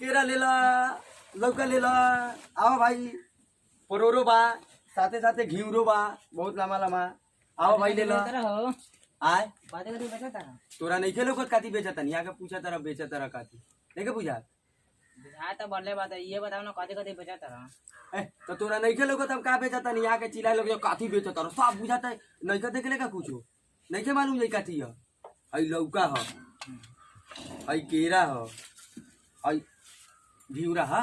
केरा ले ला, लौका ले ला, आओ भाई परोरो बा, साथे साथे घिउरो बा, बहुत लम्बा लम्बा। आओ भाई ले ला। आए तोरा नहीं खेलो को काती बेचा तनी आके पूछा तरह बेचा तरह काती नहीं के पूछा तो बदले बात है ये बताओ ना कथी कथी बेचा तरह तो तोरा नहीं खेलो को तब का बेचा तनी आके चिल्ला लोग काती बेचा तरह सब बुझाता है नहीं का देख लेगा कुछ नहीं के मालूम ये काती है हई लौका है हई केरा है हई घिउरा है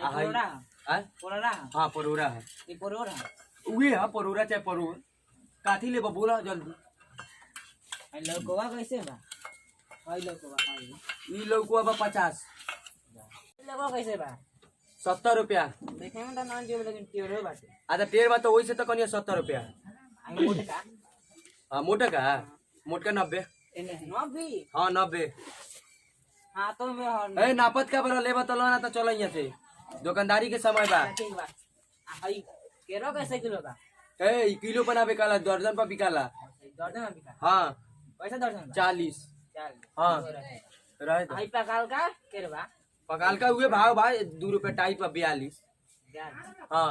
हाँ परोरा है उहे है परोरा चाहे परोर काथी ले बोला जल्दी लौकवा कैसे बा ई लौकवा बा 50 लौकवा कैसे बा 70 रुपया देखे में तो नॉन जो लेकिन टेढ़ो बाटे अच्छा टेढ़ बा तो वही से तो कनिया 70 रुपया आई मोटका हाँ मोटका 90 हाँ 90 हाँ तो मैं ए नापत का बरा लेबा तो ना तो चलो यहाँ से दुकानदारी के समय बा ठीक बा हई केरो कैसे किलो बा ए किलो पर बिकाला दर्जन पर बिकाला दर्जन में बिका हाँ पैसा दर्जन 40 हाँ रहे तो हई पकाल का केरो बा पकाल का हुए भाव भाई 2 रुपए टाइप पर 42 हाँ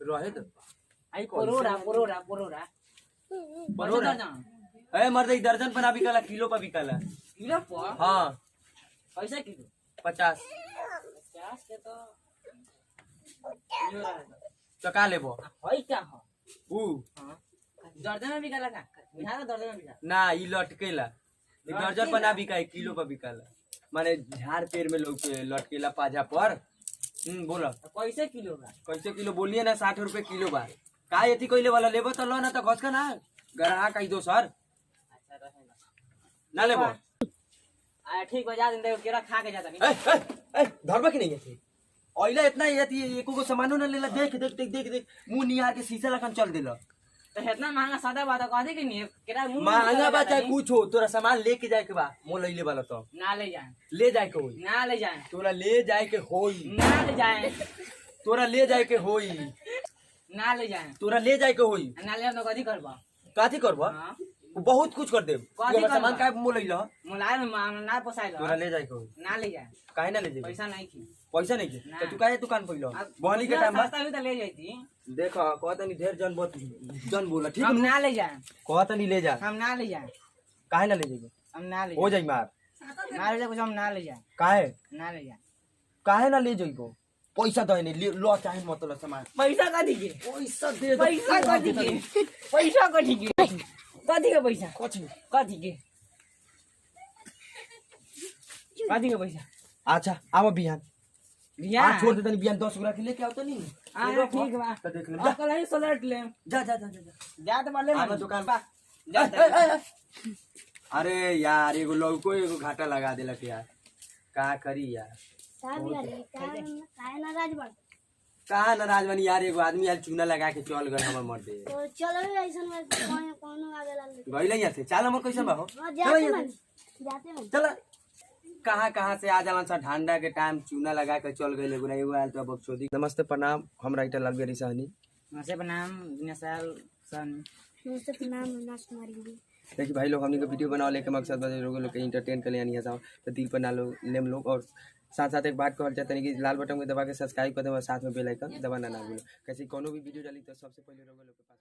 रहे तो हई परोरा ए मर्द दर्जन पर ना बिकाला किलो पर बिकाला किलो पर हाँ कैसे किलो 50 के तो तो का लेबो हई क्या हो ऊ दर्जन में बिकाला का बिहार दर्जन में बिका ना ई लटकेला ई दर्जन पर ना बिकाए किलो पर बिकाला माने झाड़ पेड़ में लोग लटकेला पाजा पर बोला कैसे किलो बा कैसे किलो बोलिए ना 60 रुपए किलो बा का यति कइले वाला लेबो तो लो ना तो घस का ना गरहा कहि दो सर अच्छा रहेगा ना लेबो आ ठीक बजा दिन देखो केरा खा के जाता नहीं ए धरबा की नहीं है ओइला इतना यति एको को सामानो ना लेला देख देख देख देख देख मुंह निहार के शीशा लखन चल देला तो इतना महंगा सादा बात कहते कि नहीं केरा मुंह महंगा बा चाहे कुछ हो तोरा सामान लेके जाए के बा मोल लइले वाला तो ना ले जाए ले जाए के होई ना ले जाए तोरा ले जाए के होई ना ले जाए तोरा ले जाए के होई ना ले जाए तोरा ले जाए के होई ना ले तो कथी करबा काथी करबा हां बहुत कुछ कर देब कथी हमर सामान करबा? का मोल लइला मोलायम ना पोसाइल तोरा ले जाए के होई ना ले जाए काहे ना ले जेबे पैसा नहीं थी पैसा नहीं के ना। तो तू काहे दुकान पहिलो अब बहनी के टाइम सस्ता भी तो ले जाती देखो कहता नहीं ढेर जन बोला ठीक हम है ना ले जाए कहता नहीं ले जा हम ना ले जाए काहे ना ले जेबे हम ना ले हो जाई मार ना ले जाए कुछ हम ना ले जाए काहे ना ले जाए काहे ना ले जइबो पैसा दे नहीं लो चाहे मतलब सामान पैसा कथी के पैसा दे दो पैसा कथी के पैसा कथी के कथी के पैसा कथी कथी के कथी के पैसा अच्छा आओ बिहान भैया आज छोड़ दे तनी बिहान 10 गुरा के लेके आओ तो नहीं हाँ ठीक बा तो देख ले अब कल ही सोलट ले जा जा जा जा जा तो बोले आना दुकान बा जा अरे यार एगो लौको एगो घाटा लगा देलक यार का करी यार कहा नाराज बनी यार एगो आदमी यार चूना लगा के चल गए हमर मर दे तो चलो ऐसा में कोनो आगे ला ले गइल यहाँ से चल हमर कैसे बा हो जाते मन चल कहाँ से आ जाला सा ठंडा के टाइम चूना लगा के चल गए एगो एगो आयल तो अब छोड़ी नमस्ते प्रणाम हम राइटर लालबेरी सहनी नमस्ते प्रणाम विनाशाल सन नमस्ते प्रणाम नाश कुमारी देखिए भाई लोग हमने को वीडियो बनाने के मकसद बस लोग के इंटरटेन कर लिया तो दिल पर ना लो लेम लोग और साथ साथ एक बात कहना चाहते हैं कि लाल बटन को दबा के सब्सक्राइब कर दे और साथ में बेल आइकन दबाना ना भूलो कैसे कोनो भी वीडियो डाली तो सबसे पहले लोगों के पास